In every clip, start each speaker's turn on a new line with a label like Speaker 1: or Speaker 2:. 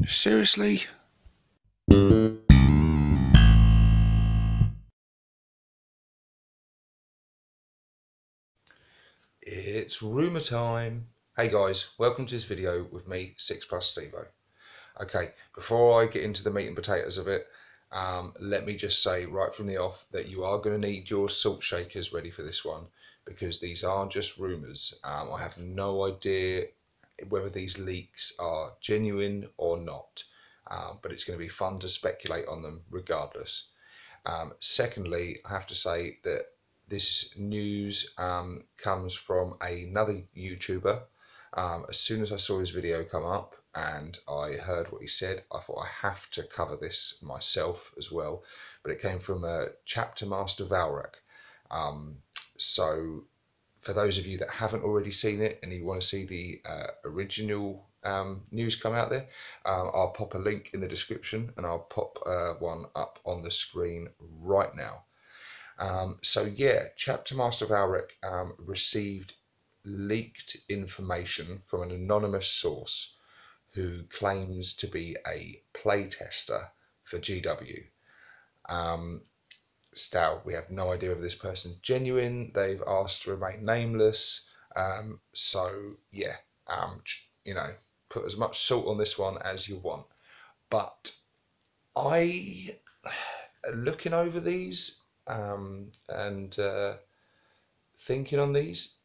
Speaker 1: Seriously? It's rumour time. Hey guys, welcome to this video with me, 6 Plus Stevo. Okay, before I get into the meat and potatoes of it, let me just say right from the off that you are going to need your salt shakers ready for this one, because these are just rumours. I have no idea whether these leaks are genuine or not, but it's going to be fun to speculate on them regardless. Secondly, I have to say that this news comes from another YouTuber. As soon as I saw his video come up and I heard what he said, I thought I have to cover this myself as well. But it came from Chapter Master Valrak. So for those of you that haven't already seen it and you want to see the original news come out there, I'll pop a link in the description and I'll pop one up on the screen right now. So yeah, Chapter Master Valrak received leaked information from an anonymous source who claims to be a playtester for GW. Still, we have no idea if this person's genuine. They've asked to remain nameless. So yeah, you know, put as much salt on this one as you want. But I, looking over these and thinking on these,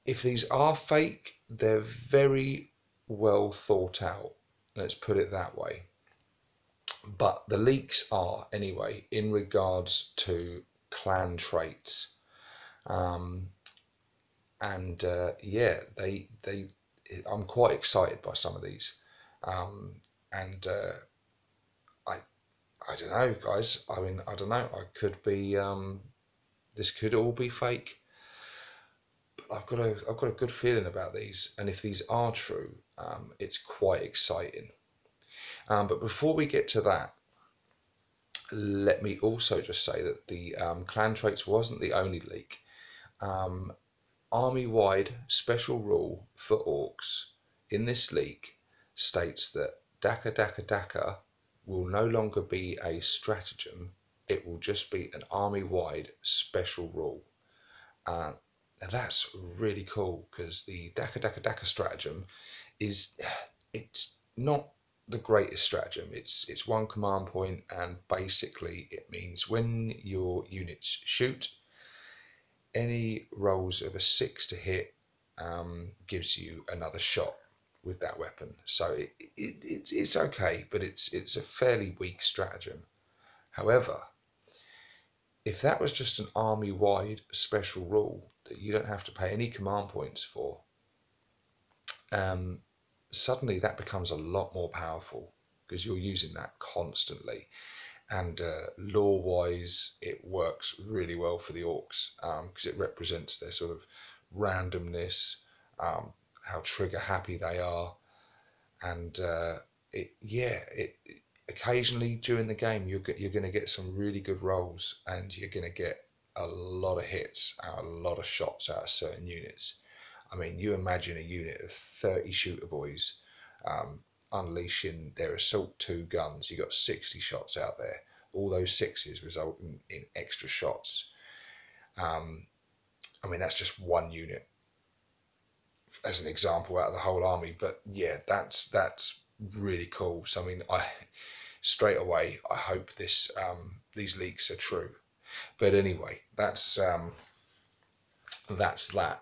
Speaker 1: if these are fake, they're very well thought out. Let's put it that way. But the leaks are, anyway, in regards to clan traits. Um, and yeah, I'm quite excited by some of these. And I, I don't know, guys. I mean, I don't know. I could be, this could all be fake. But I've got a good feeling about these. And if these are true, it's quite exciting. But before we get to that, let me also just say that the clan traits wasn't the only leak. Army-wide special rule for orcs in this leak states that Daka Daka Daka will no longer be a stratagem, it will just be an army-wide special rule. Now that's really cool, because the Daka Daka Daka stratagem it's not the greatest stratagem. It's one command point, and basically it means when your units shoot, any rolls of a 6 to hit gives you another shot with that weapon. So it's okay, but it's a fairly weak stratagem. However, if that was just an army-wide special rule that you don't have to pay any command points for, suddenly that becomes a lot more powerful, because you're using that constantly. And lore-wise, it works really well for the orcs, because it represents their sort of randomness, how trigger happy they are, and occasionally during the game you're going to get some really good rolls, and you're going to get a lot of hits, a lot of shots out of certain units. I mean, you imagine a unit of 30 shooter boys unleashing their assault 2 guns. You got 60 shots out there. All those sixes result in extra shots. I mean, that's just one unit as an example out of the whole army. But yeah, that's really cool. So I mean, I straight away I hope these leaks are true. But anyway, that's that.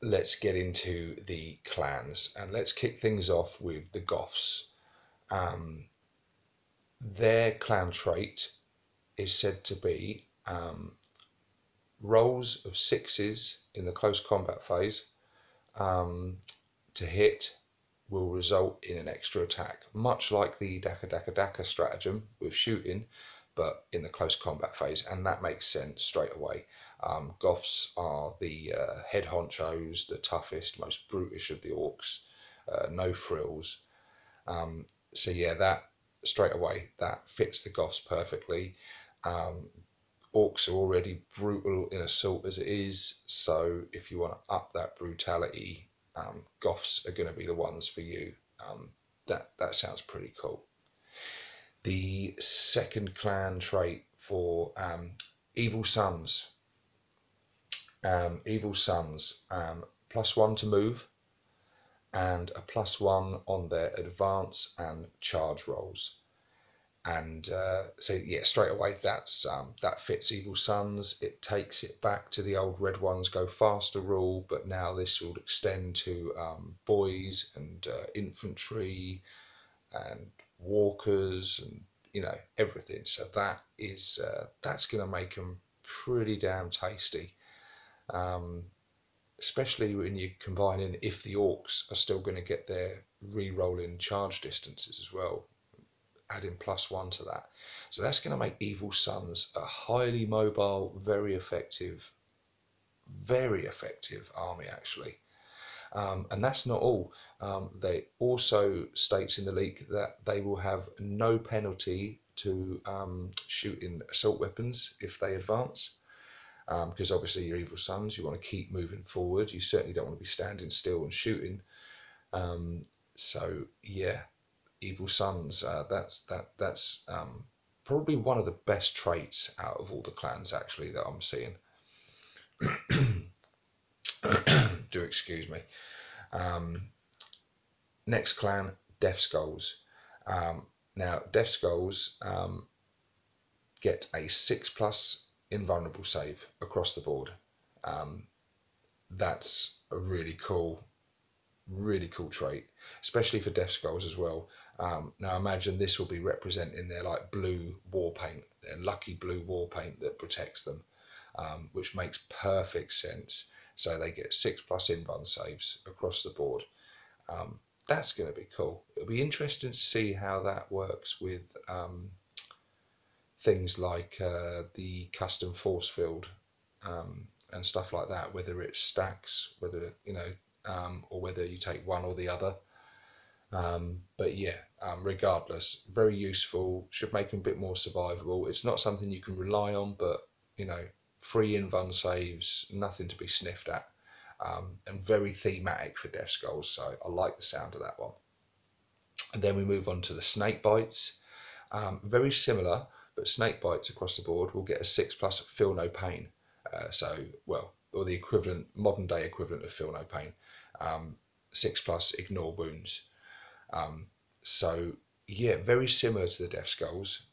Speaker 1: Let's get into the clans, and let's kick things off with the Goths. Their clan trait is said to be rolls of 6s in the close combat phase to hit will result in an extra attack, much like the Daka Daka Daka stratagem with shooting, but in the close combat phase. And that makes sense straight away. Goths are the head honchos, the toughest, most brutish of the orcs, no frills. So yeah, that straight away, that fits the Goths perfectly. Orcs are already brutal in assault as it is, so if you want to up that brutality, Goths are going to be the ones for you. That sounds pretty cool. The second clan trait for Evil Sons. Evil Sons, +1 to move, and a +1 on their advance and charge rolls. And so yeah, straight away that fits Evil Sons. It takes it back to the old red ones go faster rule, but now this will extend to boys and infantry and walkers and everything. So that's going to make them pretty damn tasty. Especially when you combine in if the orcs are still going to get their re-rolling charge distances as well, adding +1 to that. So that's going to make Evil Sons a highly mobile, very effective army actually. And that's not all. They also states in the leak that they will have no penalty to shooting assault weapons if they advance. Because obviously you're Evil Sons, you want to keep moving forward. You certainly don't want to be standing still and shooting. So yeah, Evil Sons. That's probably one of the best traits out of all the clans actually that I'm seeing. Do excuse me. Next clan, Death Skulls. Now Death Skulls get a 6+ invulnerable save across the board. That's a really cool trait, especially for Death Skulls as well. Now imagine this will be representing their like blue war paint, their lucky blue war paint that protects them, which makes perfect sense. So they get 6+ invuln saves across the board. That's going to be cool. It'll be interesting to see how that works with things like the custom force field and stuff like that, whether it stacks, whether or whether you take one or the other. But yeah, regardless, very useful, should make them a bit more survivable. It's not something you can rely on, but 3 invuln saves, nothing to be sniffed at, and very thematic for Death Skulls, so I like the sound of that one. And then we move on to the Snake Bites. Very similar, but Snake Bites across the board will get a 6+ Feel No Pain. Or the equivalent, modern day equivalent of Feel No Pain. 6+ Ignore Wounds. So yeah, very similar to the Death Skulls,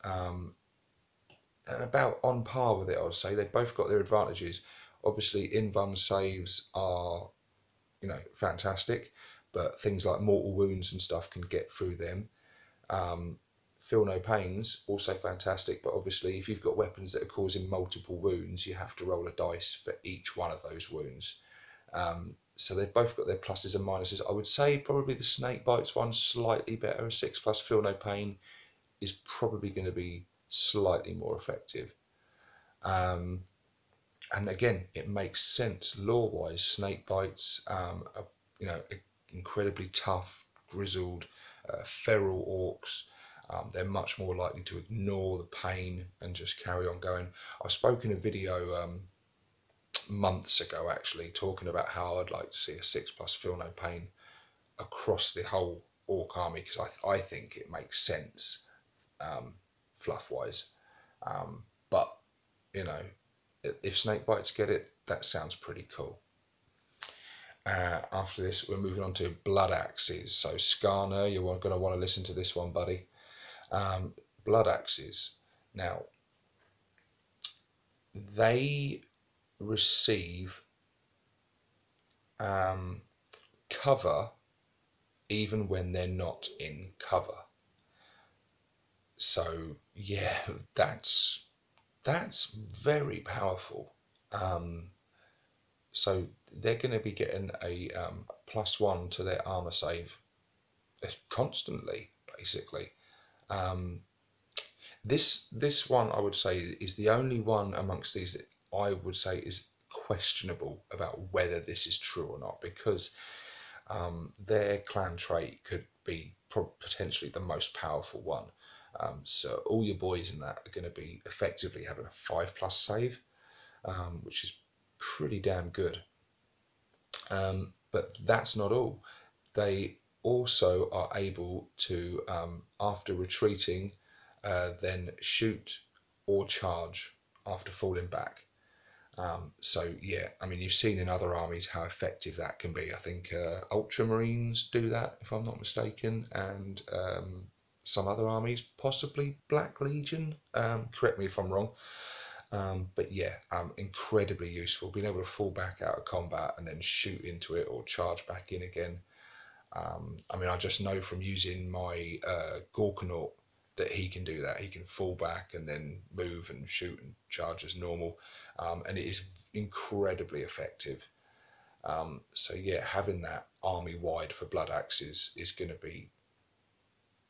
Speaker 1: and about on par with it, I would say. They've both got their advantages. Obviously, invuln saves are, fantastic, but things like mortal wounds and stuff can get through them. Feel No Pains, also fantastic, but obviously if you've got weapons that are causing multiple wounds, you have to roll a dice for each one of those wounds. So they've both got their pluses and minuses. I would say probably the Snake Bites one slightly better. 6+ Feel No Pain is probably going to be slightly more effective. And again, it makes sense lore-wise. Snake Bites are, incredibly tough, grizzled, feral orcs. They're much more likely to ignore the pain and just carry on going. I spoke in a video months ago actually talking about how I'd like to see a 6+ Feel No Pain across the whole orc army, because I think it makes sense fluff-wise. But if Snake Bites get it, that sounds pretty cool. After this, we're moving on to Blood Axes. So Skarner, you're going to want to listen to this one, buddy. Blood Axes. Now, they receive cover even when they're not in cover. So yeah, that's very powerful. So they're going to be getting a +1 to their armor save constantly, basically. This one I would say is the only one amongst these that I would say is questionable about whether this is true or not, because their clan trait could be potentially the most powerful one. So all your boys in that are going to be effectively having a 5+ save, which is pretty damn good. But that's not all. They also are able to, after retreating, then shoot or charge after falling back. So yeah, I mean, you've seen in other armies how effective that can be. I think Ultramarines do that, if I'm not mistaken, and some other armies, possibly Black Legion. Correct me if I'm wrong. But yeah, incredibly useful. Being able to fall back out of combat and then shoot into it or charge back in again. I mean, I just know from using my Gorkanaut that he can do that. He can fall back and then move and shoot and charge as normal, and it is incredibly effective. So yeah, having that army wide for Blood Axes is going to be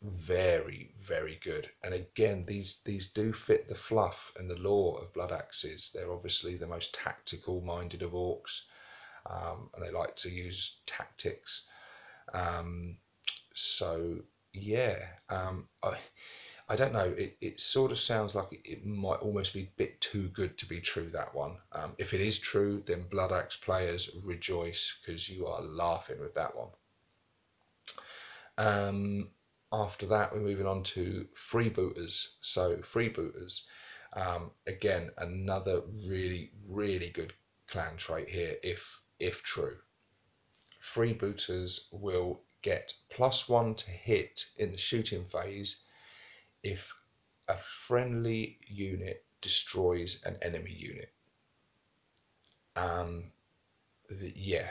Speaker 1: very, very good. And again, these do fit the fluff and the lore of Blood Axes. They're obviously the most tactical minded of orcs, and they like to use tactics. So yeah, I don't know. It sort of sounds like it might almost be a bit too good to be true, that one. If it is true, then Blood Axe players rejoice, because you are laughing with that one. After that, we're moving on to Freebooters. So Freebooters, again, another really, really good clan trait here, if true. Freebooters will get +1 to hit in the shooting phase if a friendly unit destroys an enemy unit. Yeah,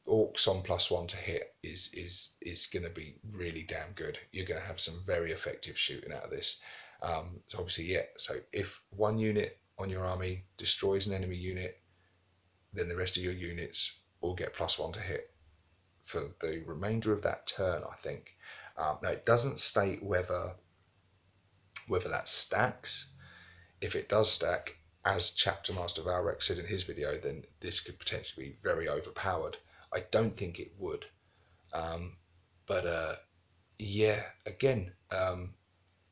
Speaker 1: orcs on +1 to hit is going to be really damn good. You're going to have some very effective shooting out of this. So obviously, yeah. So if one unit on your army destroys an enemy unit, then the rest of your units will get +1 to hit for the remainder of that turn, I think. Now, it doesn't state whether that stacks. If it does stack, as Chapter Master Valrex said in his video, then this could potentially be very overpowered. I don't think it would. But yeah, again,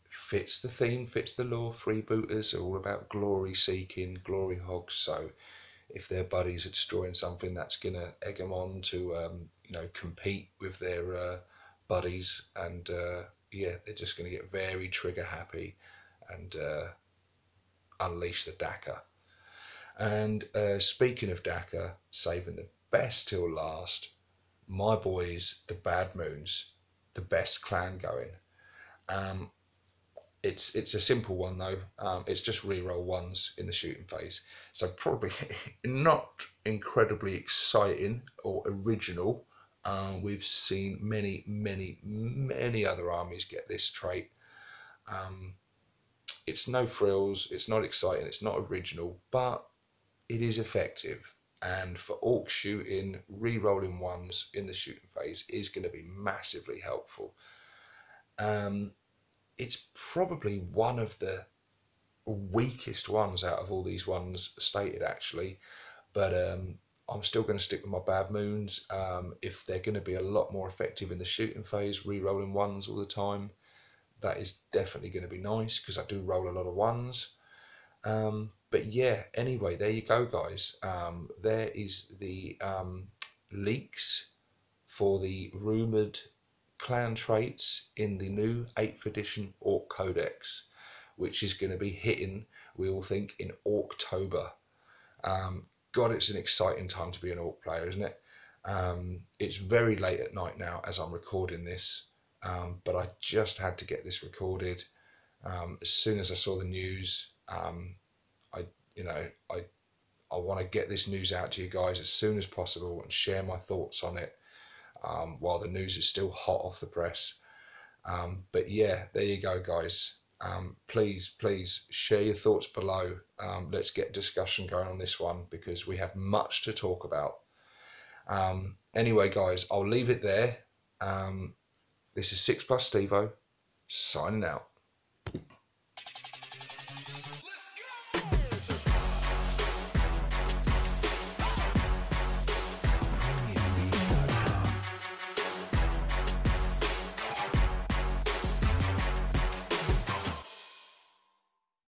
Speaker 1: fits the theme, fits the lore. Freebooters are all about glory seeking, glory hogs. So if their buddies are destroying something, that's going to egg them on to compete with their buddies, and yeah, they're just going to get very trigger happy and unleash the Daka. And speaking of Daka, saving the best till last, my boys, the Bad Moons, the best clan going. It's a simple one though. It's just reroll ones in the shooting phase, so probably not incredibly exciting or original. We've seen many other armies get this trait. It's no frills, it's not exciting, it's not original, but it is effective. And for orc shooting, re-rolling ones in the shooting phase is going to be massively helpful. It's probably one of the weakest ones out of all these ones stated, actually, but I'm still going to stick with my Bad Moons. If they're going to be a lot more effective in the shooting phase, re-rolling ones all the time, that is definitely going to be nice, because I do roll a lot of ones. But yeah, anyway, there you go, guys. There is the leaks for the rumoured clan traits in the new 8th edition Ork Codex, which is going to be hitting, we all think, in October. God, it's an exciting time to be an Ork player, isn't it? It's very late at night now as I'm recording this, but I just had to get this recorded. As soon as I saw the news, I want to get this news out to you guys as soon as possible and share my thoughts on it while the news is still hot off the press. But yeah, there you go, guys. Please share your thoughts below. Let's get discussion going on this one, because we have much to talk about. Anyway, guys, I'll leave it there. This is 6+ Stevo signing out.